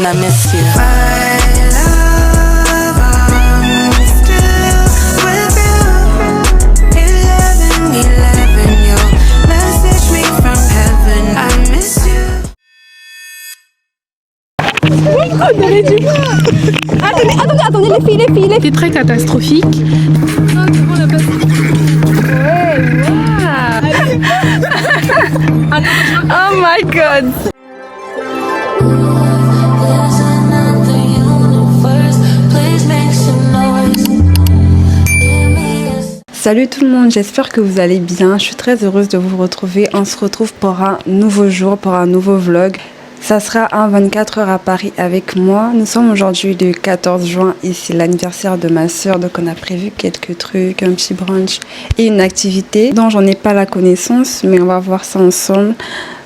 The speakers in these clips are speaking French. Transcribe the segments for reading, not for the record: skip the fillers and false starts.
and I miss you. Attendez, les filles. C'était très catastrophique. Oh my god. Salut tout le monde, j'espère que vous allez bien. Je suis très heureuse de vous retrouver. On se retrouve pour un nouveau jour, pour un nouveau vlog. Ça sera un 24 heures à Paris avec moi. Nous sommes aujourd'hui le 14 juin et c'est l'anniversaire de ma soeur. Donc on a prévu quelques trucs, un petit brunch et une activité dont j'en ai pas la connaissance, mais on va voir ça ensemble.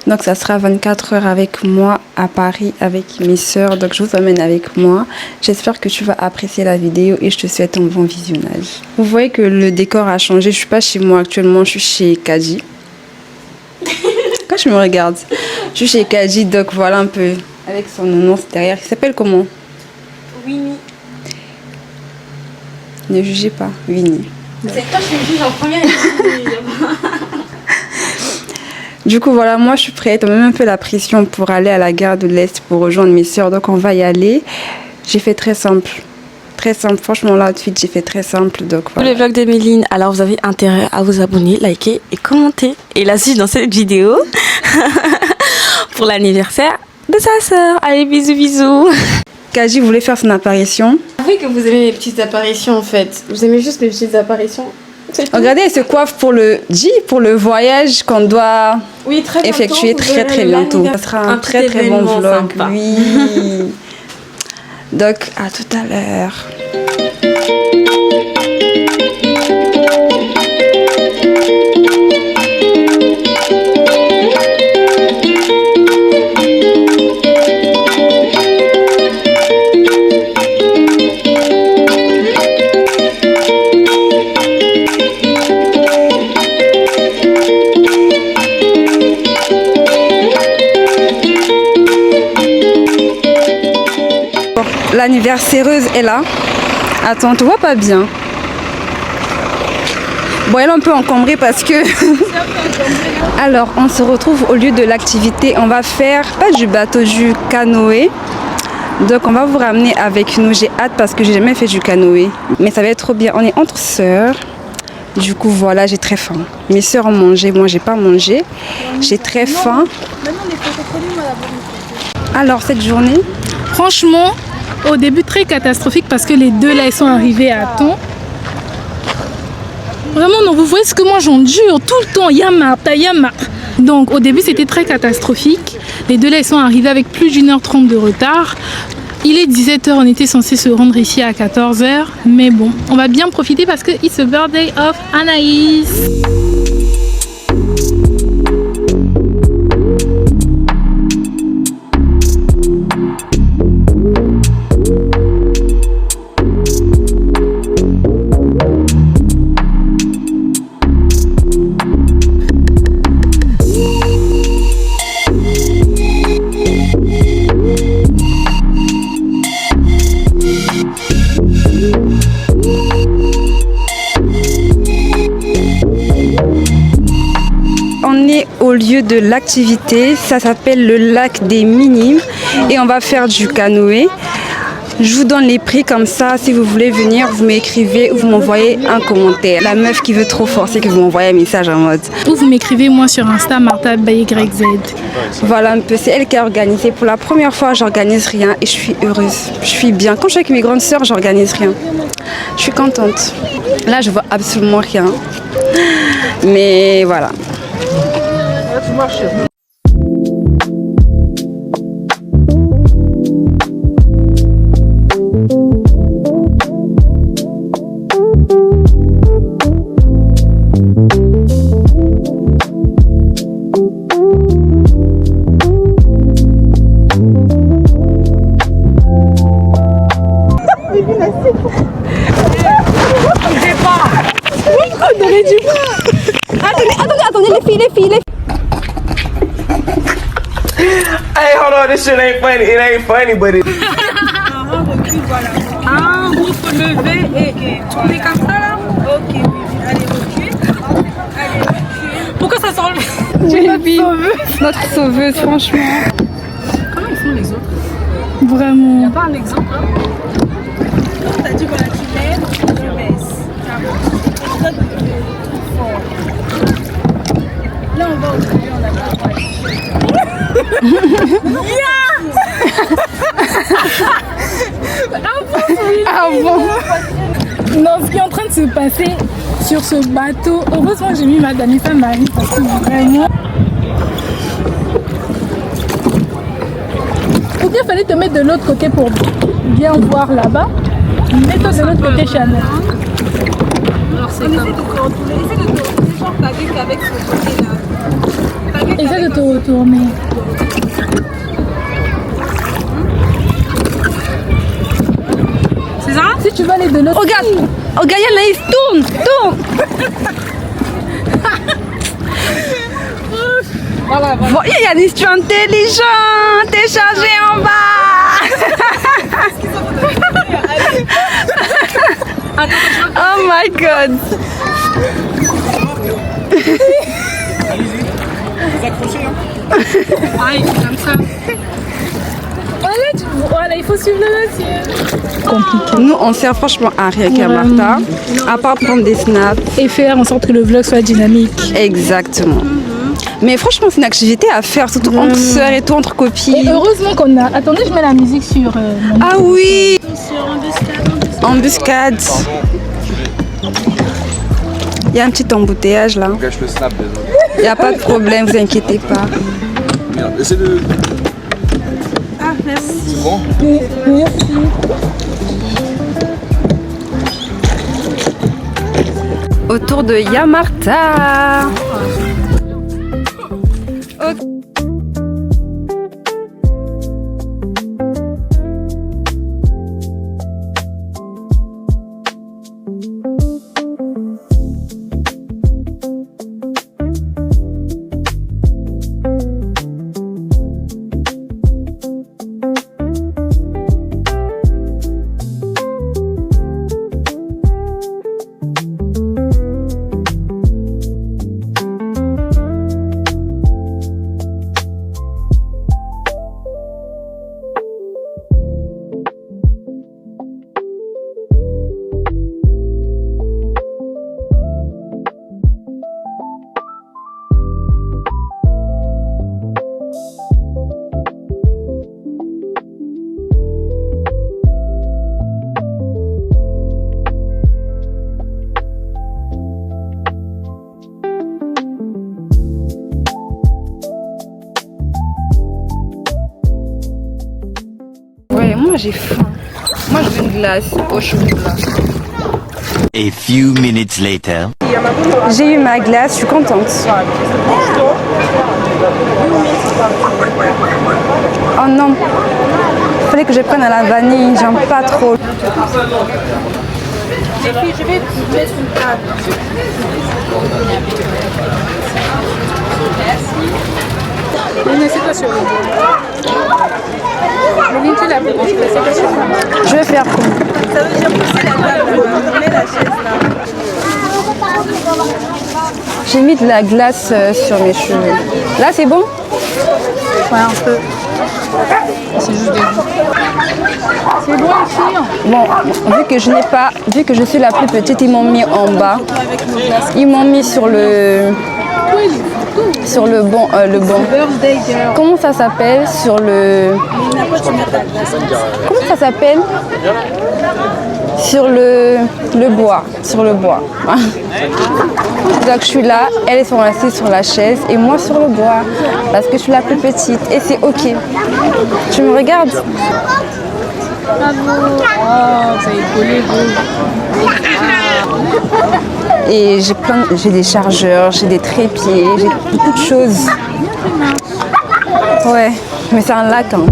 Donc ça sera 24 heures avec moi à Paris avec mes soeurs. Donc je vous emmène avec moi. J'espère que tu vas apprécier la vidéo et je te souhaite un bon visionnage. Vous voyez que le décor a changé. Je suis pas chez moi actuellement, je suis chez Kaji. Quand je me regarde, je suis chez Kaji, donc voilà un peu avec son nounours derrière. Il s'appelle comment? Winnie. Ne jugez pas, Winnie. C'est toi qui me juge en première. Du coup, voilà, moi je suis prête. On a même un peu la pression pour aller à la gare de l'Est pour rejoindre mes soeurs. Donc on va y aller. J'ai fait très simple. Très simple. Franchement, là, tout de suite, j'ai fait très simple. Donc voilà. Le vlog de Méline, alors vous avez intérêt à vous abonner, liker et commenter. Et la suite dans cette vidéo pour l'anniversaire de sa sœur. Allez, bisous, bisous. Kaji voulait faire son apparition. Avouez que vous aimez mes petites apparitions en fait. Vous aimez juste mes petites apparitions. Regardez, elle se coiffe pour le voyage qu'on doit effectuer très bientôt. Ça sera un très bon vlog. Sympa. Oui. Donc, à tout à l'heure. L'anniversaireuse est là. Attends, on te voit pas bien. Bon, elle est un peu encombrée parce que... Alors, on se retrouve au lieu de l'activité. On va faire, pas du bateau, du canoë. Donc, on va vous ramener avec nous. J'ai hâte parce que j'ai jamais fait du canoë. Mais ça va être trop bien. On est entre sœurs. Du coup, voilà, j'ai très faim. Mes sœurs ont mangé. Moi, j'ai pas mangé. J'ai très faim. Alors, cette journée... Franchement, au début très catastrophique parce que les deux là ils sont arrivés à temps. Vraiment non, vous voyez ce que moi j'endure tout le temps, Yamar. Donc au début c'était très catastrophique. Les deux là ils sont arrivés avec plus d'1h30 de retard. Il est 17h, on était censé se rendre ici à 14h. Mais bon, on va bien profiter parce que it's the birthday of Anaïs. Au lieu de l'activité, ça s'appelle le lac des Minimes et on va faire du canoë. Je vous donne les prix comme ça, si vous voulez venir, vous m'écrivez ou vous m'envoyez un commentaire. La meuf qui veut trop forcer, que vous m'envoyez un message en mode. Ou vous m'écrivez moi sur Insta, Martha by YZ. Voilà un peu, c'est elle qui a organisé. Pour la première fois, j'organise rien et je suis heureuse. Je suis bien. Quand je suis avec mes grandes sœurs, j'organise rien. Je suis contente. Là, je vois absolument rien. Mais voilà. Attendez, les filles. this shit ain't funny. It ain't funny, but it. Recule, voilà. Ah, vous faut lever et tourner comme ça là. Ok, oui. Allez, recule. Allez, recule. Pourquoi ça s'enlève? Notre sauveuse, franchement. Comment ils font les autres? Vraiment. Y'a pas un exemple hein? T'as dit voilà, tu lèves, tu baisses. C'est ça que tu fais fort. Là, on va au début, on a pas le droit. Ah bon? Non, ce qui est en train de se passer sur ce bateau, heureusement que j'ai mis ma Danessa Marie parce que vraiment. Ou bien fallait te mettre de l'autre côté pour bien voir là-bas. Mets-toi de l'autre côté, Chanel. Alors, c'est comme... Essaie de te retourner, genre Paguet avec ce côté-là. Essaie de te retourner. C'est ça? Si tu veux aller de l'autre côté. Regarde, regarde Anaïs, tourne. Voilà, voilà. Bon, Yanis, tu es intelligent, t'es chargé en bas. Oh my god. Vous accrochez, hein? Ah, il fait comme ça. Voilà, il faut suivre le dossier. Nous, on sert franchement à rien qu'à Martha, à part prendre des snaps. Et faire en sorte que le vlog soit dynamique. Exactement. Mais franchement, c'est une activité à faire, surtout entre sœurs et tout, entre Et copines. heureusement qu'on a. Attendez, je mets la musique sur. Mon... Ah oui, Sur embuscade. embuscade. Il y a un petit embouteillage là. Gâche le snap, désolé. Il n'y a pas de problème, vous inquiétez pas. Merde, essaie de. Ah, merci. C'est bon? Merci. Autour de Yamarta. Ok. Ouais, moi j'ai faim. Moi je veux une glace au chocolat. A few minutes later. J'ai eu ma glace, je suis contente. Oh non, il fallait que je prenne à la vanille, j'aime pas trop. Les filles, je vais vous mettre une table. Mais c'est pas sur le dos. Mais tu l'as pris, c'est pas sur le dos. Je vais faire comme. Ça veut dire pousser la table, tourner la chaise là. J'ai mis de la glace sur mes cheveux. Là c'est bon? Ouais, un peu. C'est juste des goûts. C'est bon aussi. Bon, vu que je suis la plus petite, ils m'ont mis en bas. Ils m'ont mis sur le bon, Birthday girl. comment ça s'appelle? Sur le, comment ça s'appelle? Sur le bois, Donc je suis là, elles sont assises sur la chaise et moi sur le bois parce que je suis la plus petite et c'est ok. Tu me regardes? Oh, ça est collé, Et j'ai des chargeurs, j'ai des trépieds, j'ai beaucoup de choses. Ouais, mais c'est un lac. Hein.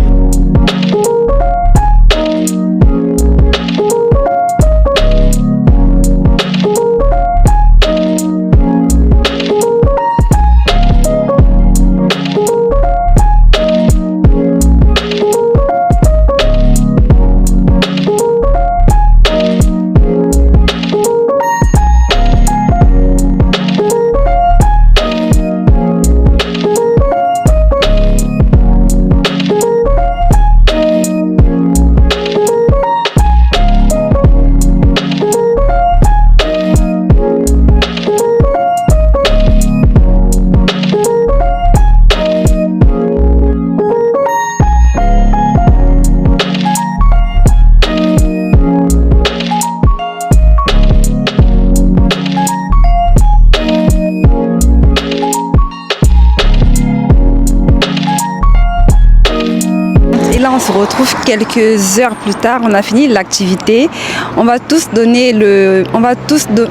retrouve quelques heures plus tard. On a fini l'activité. On va tous donner le... On va tous donner...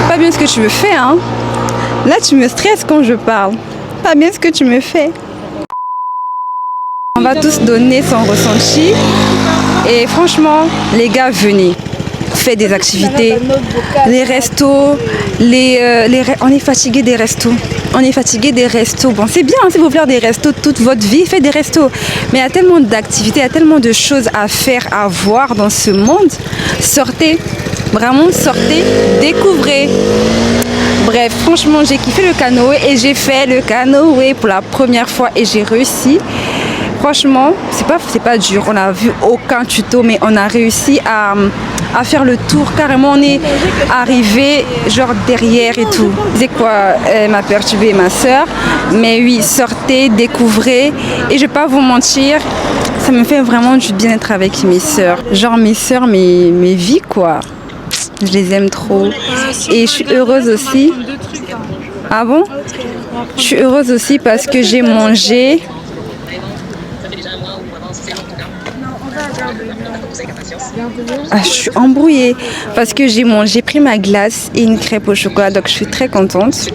Pas bien ce que tu me fais, hein. Là, tu me stresses quand je parle. Pas bien ce que tu me fais. On va tous donner son ressenti. Et franchement, les gars, venez. Faites des activités. Les restos. On est fatigué des restos. On est fatigué des restos. Bon, c'est bien, si vous voulez faire des restos toute votre vie, faites des restos. Mais il y a tellement d'activités, il y a tellement de choses à faire, à voir dans ce monde. Sortez. Vraiment, sortez. Découvrez. Bref, franchement, j'ai kiffé le canoë et j'ai fait le canoë pour la première fois et j'ai réussi. Franchement, c'est pas dur. On n'a vu aucun tuto, mais on a réussi à faire le tour. Carrément, on est arrivé genre derrière et tout. C'est quoi, elle m'a perturbé, ma soeur. Mais oui, sortez, découvrez. Et je vais pas vous mentir, ça me fait vraiment du bien d'être avec mes soeurs. Genre mes soeurs, mes vies, quoi. Je les aime trop. Et je suis heureuse aussi. Ah bon? Je suis heureuse aussi parce que j'ai mangé. Ah, je suis embrouillée parce que j'ai pris ma glace et une crêpe au chocolat, donc je suis très contente.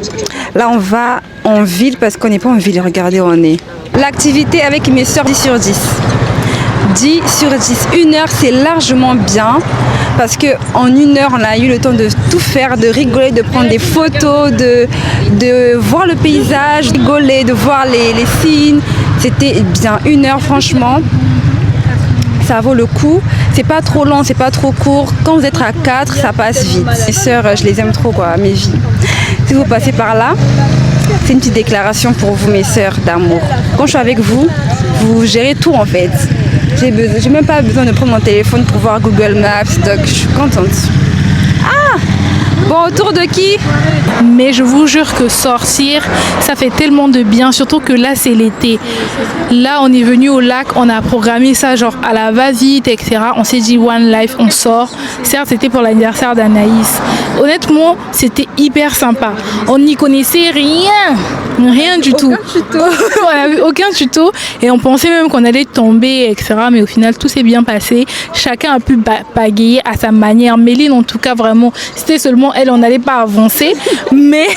Là, on va en ville parce qu'on n'est pas en ville. Regardez où on est. L'activité avec mes soeurs, 10 sur 10. 10 sur 10. 1 heure, c'est largement bien parce qu'en 1 heure, on a eu le temps de tout faire, de rigoler, de prendre des photos, de voir le paysage, rigoler, de voir les signes. C'était bien. 1 heure, franchement. Ça vaut le coup. C'est pas trop long, c'est pas trop court. Quand vous êtes à 4, ça passe vite. Mes sœurs, je les aime trop, quoi, mes vies. Si vous passez par là, c'est une petite déclaration pour vous, mes sœurs d'amour. Quand je suis avec vous, vous gérez tout en fait. J'ai même pas besoin de prendre mon téléphone pour voir Google Maps, donc je suis contente. Ah! Bon, autour de qui? Mais je vous jure que sortir, ça fait tellement de bien, surtout que là c'est l'été. Là on est venu au lac, on a programmé ça genre à la va-vite, etc. On s'est dit One Life, on sort. Certes c'était pour l'anniversaire d'Anaïs. Honnêtement c'était hyper sympa. On n'y connaissait rien du tout. On n'avait aucun tuto et on pensait même qu'on allait tomber, etc. Mais au final tout s'est bien passé. Chacun a pu pagayer à sa manière. Méline en tout cas vraiment, c'était seulement elle, on n'allait pas avancer, mais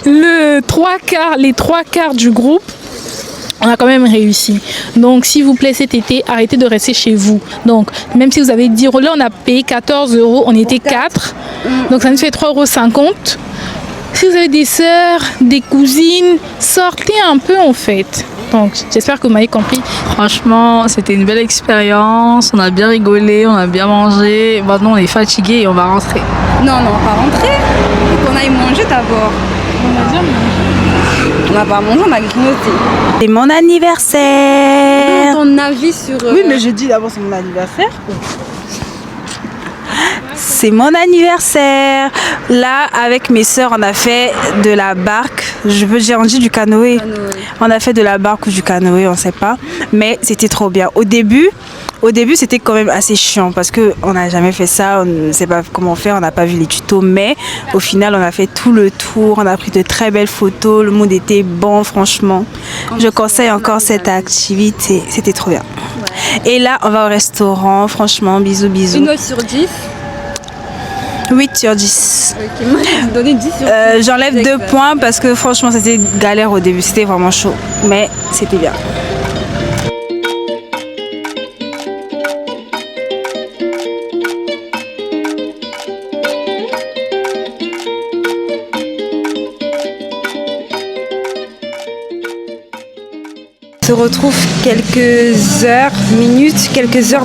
les trois quarts du groupe, on a quand même réussi. Donc, s'il vous plaît, cet été, arrêtez de rester chez vous. Donc, même si vous avez 10 €, là, on a payé 14 €, on était 4. Donc, ça nous fait 3,50 €. Si vous avez des sœurs, des cousines, sortez un peu en fait. Donc, j'espère que vous m'avez compris. Franchement, c'était une belle expérience. On a bien rigolé, on a bien mangé. Maintenant, on est fatigué et on va rentrer. Non, on va rentrer. Il faut qu'on aille manger d'abord. On n'a pas mangé, on a grignoté. C'est mon anniversaire. Ton avis sur... Oui, mais je dis d'abord c'est mon anniversaire. C'est mon anniversaire. Là, avec mes sœurs, on a fait de la barque. On dit du canoë. On a fait de la barque ou du canoë, on ne sait pas. Mais c'était trop bien. Au début, c'était quand même assez chiant parce qu'on n'a jamais fait ça. On ne sait pas comment faire, on n'a pas vu les tutos. Mais au final, on a fait tout le tour. On a pris de très belles photos. Le mood était bon, franchement. Je conseille encore cette activité. C'était trop bien. Et là, on va au restaurant. Franchement, bisous, bisous. Une note sur 10. 8 sur 10. Ok, moi je vais donner 10 sur 10. J'enlève 2 points parce que franchement c'était galère au début, c'était vraiment chaud. Mais c'était bien. On se retrouve quelques heures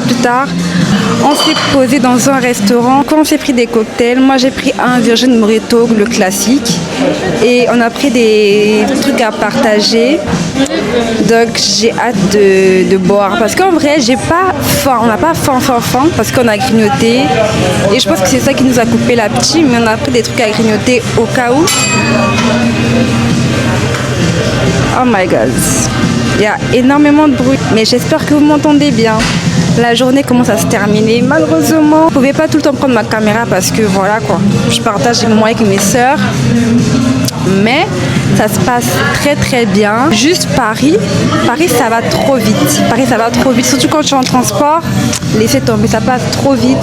plus tard. On s'est posé dans un restaurant. Quand on s'est pris des cocktails, moi j'ai pris un Virgin Mojito, le classique. Et on a pris des trucs à partager. Donc j'ai hâte de boire. Parce qu'en vrai, j'ai pas faim. On n'a pas faim parce qu'on a grignoté. Et je pense que c'est ça qui nous a coupé l'appétit. Mais on a pris des trucs à grignoter au cas où. Oh my god. Il y a énormément de bruit, mais j'espère que vous m'entendez bien. La journée commence à se terminer. Malheureusement, je ne pouvais pas tout le temps prendre ma caméra parce que voilà quoi, je partage des moments avec mes sœurs. Mais ça se passe très très bien. Juste Paris ça va trop vite. Paris ça va trop vite, surtout quand tu es en transport, laissez tomber, ça passe trop vite.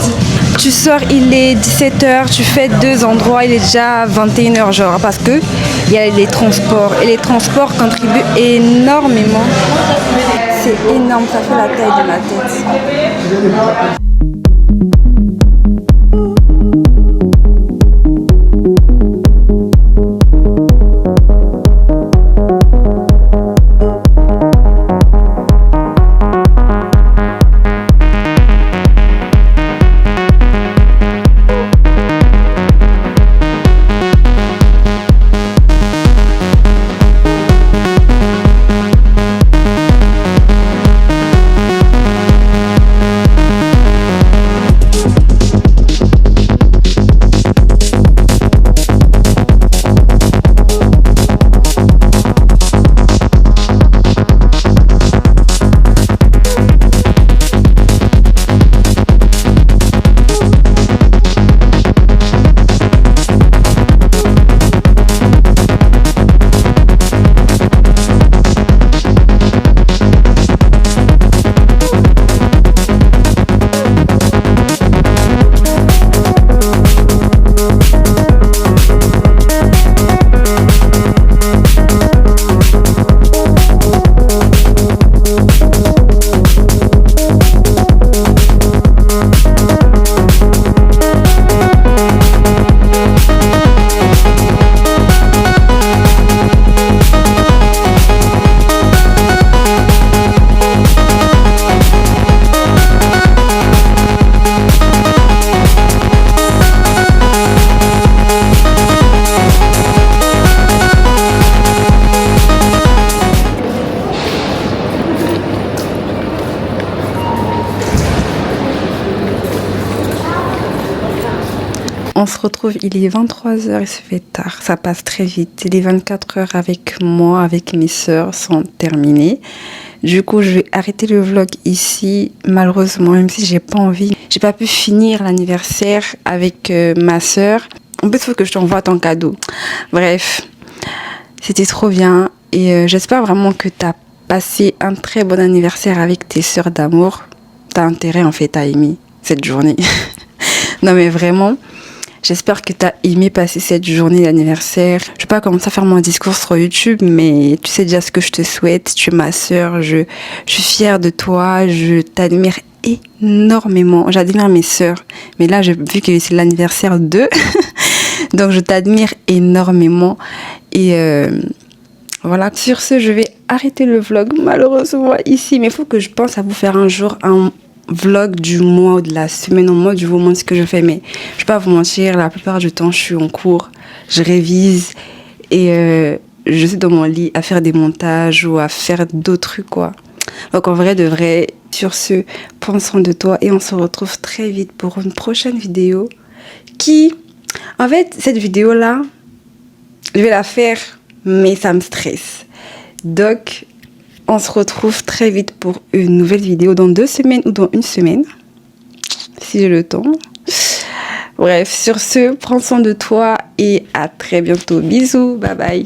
Tu sors, il est 17h, tu fais 2 endroits, il est déjà 21h genre, parce que il y a les transports et les transports contribuent énormément. C'est énorme, ça fait la taille de ma tête. On se retrouve, il est 23h, il se fait tard, ça passe très vite. Les 24 heures avec moi, avec mes sœurs sont terminées. Du coup, je vais arrêter le vlog ici, malheureusement, même si j'ai pas envie. J'ai pas pu finir l'anniversaire avec ma sœur. En plus, il faut que je t'envoie ton cadeau. Bref, c'était trop bien et j'espère vraiment que tu as passé un très bon anniversaire avec tes sœurs d'amour. T'as intérêt en fait à aimer cette journée. Non mais vraiment, j'espère que tu as aimé passer cette journée d'anniversaire. Je ne vais pas commencer à faire mon discours sur YouTube, mais tu sais déjà ce que je te souhaite. Tu es ma sœur, je suis fière de toi, je t'admire énormément. J'admire mes sœurs, mais là, vu que c'est l'anniversaire d'eux, donc je t'admire énormément. Et voilà, sur ce, je vais arrêter le vlog malheureusement ici, mais il faut que je pense à vous faire un jour un vlog du mois ou de la semaine. En mode, je vous montre ce que je fais, mais je vais pas vous mentir, la plupart du temps je suis en cours, je révise et je suis dans mon lit à faire des montages ou à faire d'autres trucs quoi. Donc en vrai de vrai, sur ce, prends soin de toi et on se retrouve très vite pour une prochaine vidéo qui, en fait, cette vidéo là je vais la faire mais ça me stresse, donc on se retrouve très vite pour une nouvelle vidéo dans 2 semaines ou dans 1 semaine, si j'ai le temps. Bref, sur ce, prends soin de toi et à très bientôt. Bisous, bye bye.